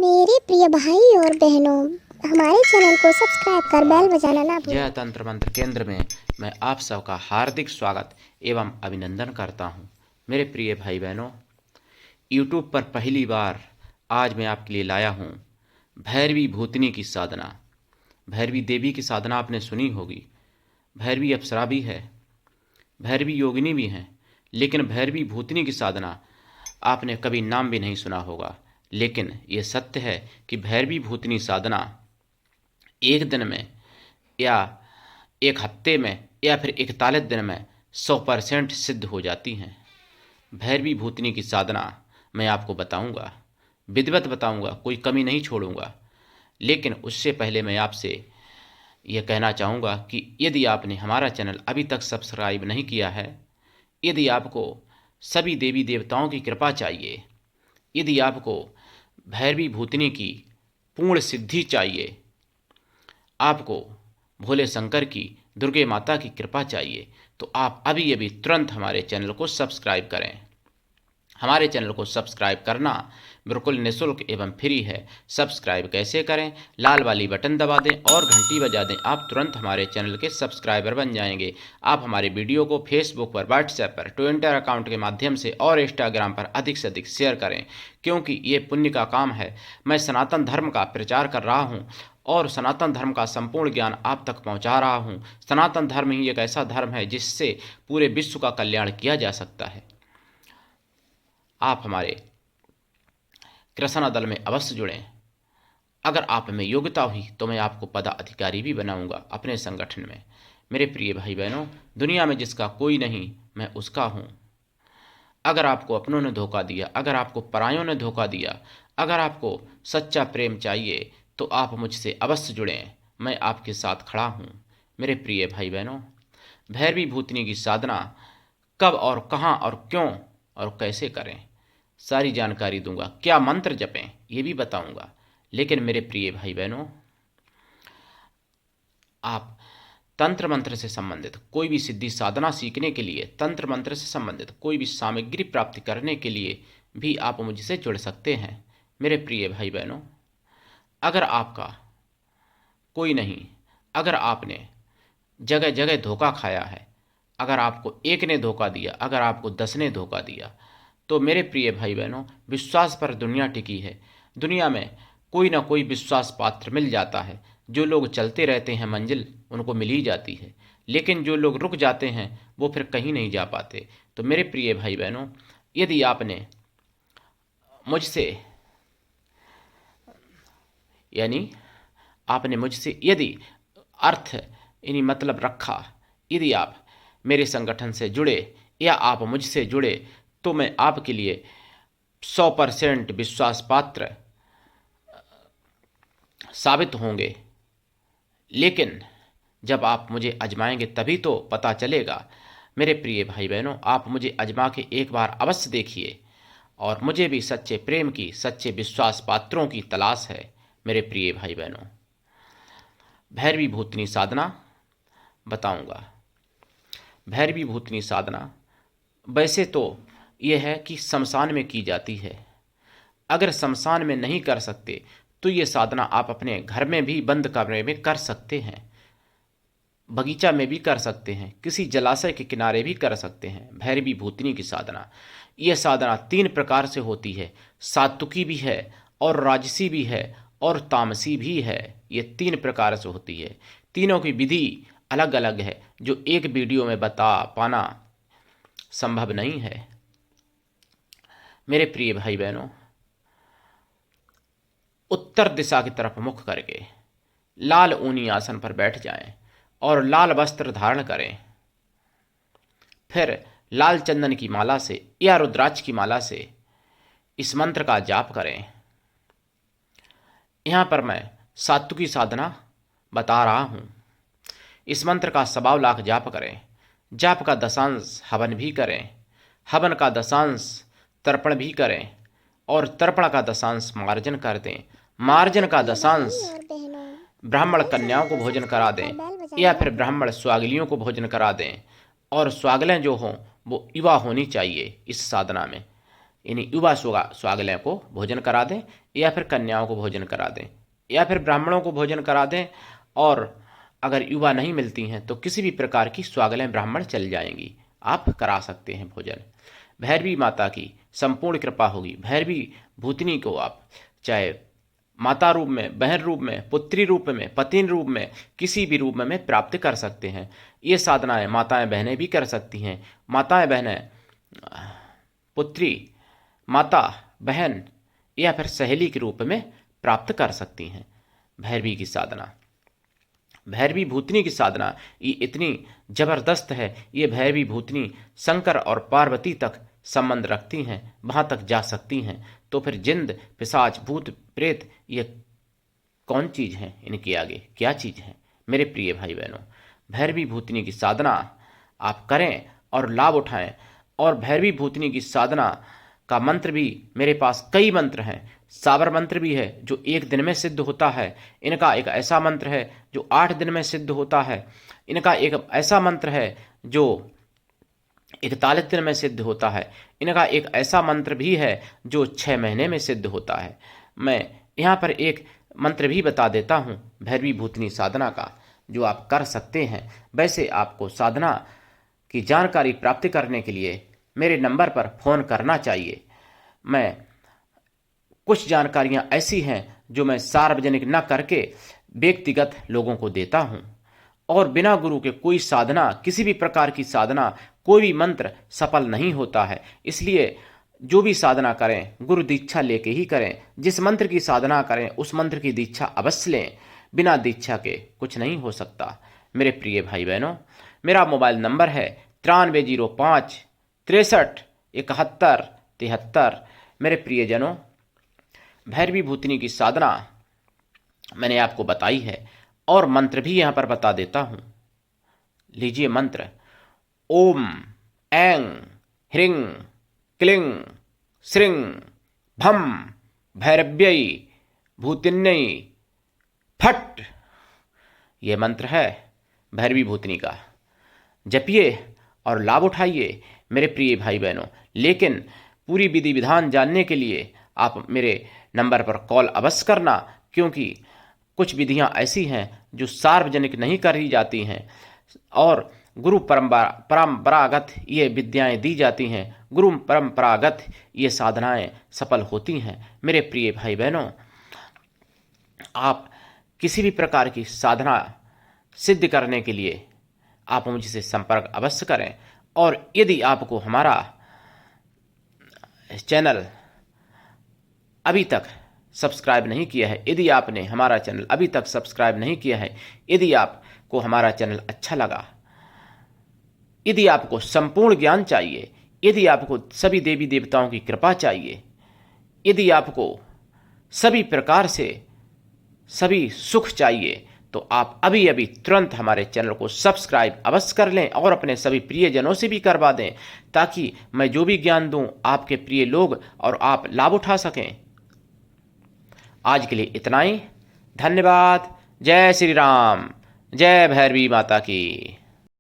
मेरे प्रिय भाई और बहनों, हमारे चैनल को सब्सक्राइब कर बेल बजाना ना भूलें। जय तंत्र मंत्र केंद्र में मैं आप सबका हार्दिक स्वागत एवं अभिनंदन करता हूं। मेरे प्रिय भाई बहनों, यूट्यूब पर पहली बार आज मैं आपके लिए लाया हूं भैरवी भूतनी की साधना। भैरवी देवी की साधना आपने सुनी होगी। भैरवी अप्सरा भी है, भैरवी योगिनी भी हैं, लेकिन भैरवी भूतनी की साधना आपने कभी नाम भी नहीं सुना होगा। लेकिन ये सत्य है कि भैरवी भूतनी साधना एक दिन में या एक हफ्ते में या फिर 41 दिन में 100% सिद्ध हो जाती हैं। भैरवी भूतनी की साधना मैं आपको बताऊंगा, विधिवत बताऊंगा, कोई कमी नहीं छोड़ूंगा। लेकिन उससे पहले मैं आपसे यह कहना चाहूँगा कि यदि आपने हमारा चैनल अभी तक सब्सक्राइब नहीं किया है, यदि आपको सभी देवी देवताओं की कृपा चाहिए, यदि आपको भैरवी भूतनी की पूर्ण सिद्धि चाहिए, आपको भोले शंकर की, दुर्गे माता की कृपा चाहिए, तो आप अभी अभी तुरंत हमारे चैनल को सब्सक्राइब करें। हमारे चैनल को सब्सक्राइब करना बिल्कुल निःशुल्क एवं फ्री है। सब्सक्राइब कैसे करें? लाल वाली बटन दबा दें और घंटी बजा दें। आप तुरंत हमारे चैनल के सब्सक्राइबर बन जाएंगे। आप हमारे वीडियो को फेसबुक पर, व्हाट्सएप पर, ट्विटर अकाउंट के माध्यम से और इंस्टाग्राम पर अधिक से अधिक शेयर करें, क्योंकि ये पुण्य का काम है। मैं सनातन धर्म का प्रचार कर रहा हूँ और सनातन धर्म का संपूर्ण ज्ञान आप तक पहुँचा रहा हूँ। सनातन धर्म ही एक ऐसा धर्म है जिससे पूरे विश्व का कल्याण किया जा सकता है। आप हमारे कृष्णा दल में अवश्य जुड़ें। अगर आप में योग्यता हुई तो मैं आपको पदाधिकारी भी बनाऊंगा अपने संगठन में। मेरे प्रिय भाई बहनों, दुनिया में जिसका कोई नहीं, मैं उसका हूँ। अगर आपको अपनों ने धोखा दिया, अगर आपको परायों ने धोखा दिया, अगर आपको सच्चा प्रेम चाहिए तो आप मुझसे अवश्य जुड़ें। मैं आपके साथ खड़ा हूँ। मेरे प्रिय भाई बहनों, भैरवी भूतनी की साधना कब और कहाँ और क्यों और कैसे करें, सारी जानकारी दूंगा। क्या मंत्र जपें ये भी बताऊंगा। लेकिन मेरे प्रिय भाई बहनों, आप तंत्र मंत्र से संबंधित कोई भी सिद्धि साधना सीखने के लिए, तंत्र मंत्र से संबंधित कोई भी सामग्री प्राप्त करने के लिए भी आप मुझसे जुड़ सकते हैं। मेरे प्रिय भाई बहनों, अगर आपका कोई नहीं, अगर आपने जगह जगह धोखा खाया है, अगर आपको एक ने धोखा दिया, अगर आपको 10 ने धोखा दिया, तो मेरे प्रिय भाई बहनों, विश्वास पर दुनिया टिकी है। दुनिया में कोई ना कोई विश्वास पात्र मिल जाता है। जो लोग चलते रहते हैं मंजिल उनको मिल ही जाती है, लेकिन जो लोग रुक जाते हैं वो फिर कहीं नहीं जा पाते। तो मेरे प्रिय भाई बहनों, यदि आपने मुझसे यानी आपने मुझसे यदि अर्थ यानी मतलब रखा, यदि आप मेरे संगठन से जुड़े या आप मुझसे जुड़े, तो मैं आपके लिए 100% विश्वास पात्र साबित होंगे। लेकिन जब आप मुझे आजमाएंगे तभी तो पता चलेगा। मेरे प्रिय भाई बहनों, आप मुझे आजमा के एक बार अवश्य देखिए। और मुझे भी सच्चे प्रेम की, सच्चे विश्वास पात्रों की तलाश है। मेरे प्रिय भाई बहनों, भैरवी भूतनी साधना बताऊंगा। भैरवी भूतनी साधना वैसे तो यह है कि शमशान में की जाती है। अगर शमशान में नहीं कर सकते तो ये साधना आप अपने घर में भी बंद कमरे में कर सकते हैं, बगीचा में भी कर सकते हैं, किसी जलाशय के किनारे भी कर सकते हैं। भैरवी भूतनी की साधना, यह साधना 3 प्रकार से होती है। सात्विकी भी है और राजसी भी है और तामसी भी है। ये 3 प्रकार से होती है। तीनों की विधि अलग अलग है, जो एक वीडियो में बता पाना संभव नहीं है। मेरे प्रिय भाई बहनों, उत्तर दिशा की तरफ मुख करके लाल ऊनी आसन पर बैठ जाएं और लाल वस्त्र धारण करें। फिर लाल चंदन की माला से या रुद्राक्ष की माला से इस मंत्र का जाप करें। यहाँ पर मैं सात्विकी साधना बता रहा हूँ। इस मंत्र का 100 लाख जाप करें। जाप का दशांश हवन भी करें, हवन का दशांश तर्पण भी करें और तर्पण का दशांश मार्जन कर दें। मार्जन का दशांश ब्राह्मण कन्याओं को भोजन करा दें या फिर ब्राह्मण स्वागलियों को भोजन करा दें। और स्वागलें जो हों वो युवा होनी चाहिए इस साधना में। यानी युवा स्वागलय को भोजन करा दें, या फिर कन्याओं को भोजन करा दें, या फिर ब्राह्मणों को भोजन करा दें। और अगर युवा नहीं मिलती हैं तो किसी भी प्रकार की स्वागलय ब्राह्मण चल जाएंगी, आप करा सकते हैं भोजन। भैरवी माता की संपूर्ण कृपा होगी। भैरवी भूतनी को आप चाहे माता रूप में, बहन रूप में, पुत्री रूप में, पत्नी रूप में, किसी भी रूप में प्राप्त कर सकते हैं। ये साधनाएं माताएं बहनें भी कर सकती हैं। माताएं बहनें पुत्री, माता, बहन या फिर सहेली के रूप में प्राप्त कर सकती हैं भैरवी की साधना। भैरवी भूतनी की साधना ये इतनी जबरदस्त है, ये भैरवी भूतनी शंकर और पार्वती तक संबंध रखती हैं, वहां तक जा सकती हैं। तो फिर जिंद, पिशाच, भूत, प्रेत ये कौन चीज है? इनके आगे क्या चीज है? मेरे प्रिय भाई बहनों, भैरवी भूतनी की साधना आप करें और लाभ उठाएं। और भैरवी भूतनी की साधना का मंत्र भी मेरे पास कई मंत्र हैं। साबर मंत्र भी है जो 1 दिन में सिद्ध होता है। इनका एक ऐसा मंत्र है जो 8 दिन में सिद्ध होता है। इनका एक ऐसा मंत्र है जो 41 दिन में सिद्ध होता है। इनका एक ऐसा मंत्र भी है जो 6 महीने में सिद्ध होता है। मैं यहाँ पर एक मंत्र भी बता देता हूँ भैरवी भूतनी साधना का, जो आप कर सकते हैं। वैसे आपको साधना की जानकारी प्राप्त करने के लिए मेरे नंबर पर फ़ोन करना चाहिए। मैं कुछ जानकारियाँ ऐसी हैं जो मैं सार्वजनिक न करके व्यक्तिगत लोगों को देता हूँ। और बिना गुरु के कोई साधना, किसी भी प्रकार की साधना, कोई भी मंत्र सफल नहीं होता है। इसलिए जो भी साधना करें गुरु दीक्षा लेके ही करें। जिस मंत्र की साधना करें उस मंत्र की दीक्षा अवश्य लें। बिना दीक्षा के कुछ नहीं हो सकता। मेरे प्रिय भाई बहनों, मेरा मोबाइल नंबर है 9305 63 71 73। मेरे प्रियजनों, भैरवी भूतनी की साधना मैंने आपको बताई है और मंत्र भी यहाँ पर बता देता हूँ। लीजिए मंत्र: ओम ऐं ह्रीं क्लीं श्रीं भम भैरव्यै भूतिन्यै फट। ये मंत्र है भैरवी भूतनी का। जपिए और लाभ उठाइए मेरे प्रिय भाई बहनों। लेकिन पूरी विधि विधान जानने के लिए आप मेरे नंबर पर कॉल अवश्य करना, क्योंकि कुछ विधियां ऐसी हैं जो सार्वजनिक नहीं करी जाती हैं और गुरु परंपरागत ये विद्याएं दी जाती हैं। गुरु परंपरागत ये साधनाएं सफल होती हैं। मेरे प्रिय भाई बहनों, आप किसी भी प्रकार की साधना सिद्ध करने के लिए आप मुझसे संपर्क अवश्य करें। और यदि आपको हमारा चैनल अभी तक सब्सक्राइब नहीं किया है, यदि आपने हमारा चैनल अभी तक सब्सक्राइब नहीं किया है, यदि आपको हमारा चैनल अच्छा लगा, यदि आपको संपूर्ण ज्ञान चाहिए, यदि आपको सभी देवी देवताओं की कृपा चाहिए, यदि आपको सभी प्रकार से सभी सुख चाहिए, तो आप अभी अभी तुरंत हमारे चैनल को सब्सक्राइब अवश्य कर लें और अपने सभी प्रियजनों से भी करवा दें, ताकि मैं जो भी ज्ञान दूं आपके प्रिय लोग और आप लाभ उठा सकें। आज के लिए इतना ही। धन्यवाद। जय श्री राम। जय भैरवी माता की।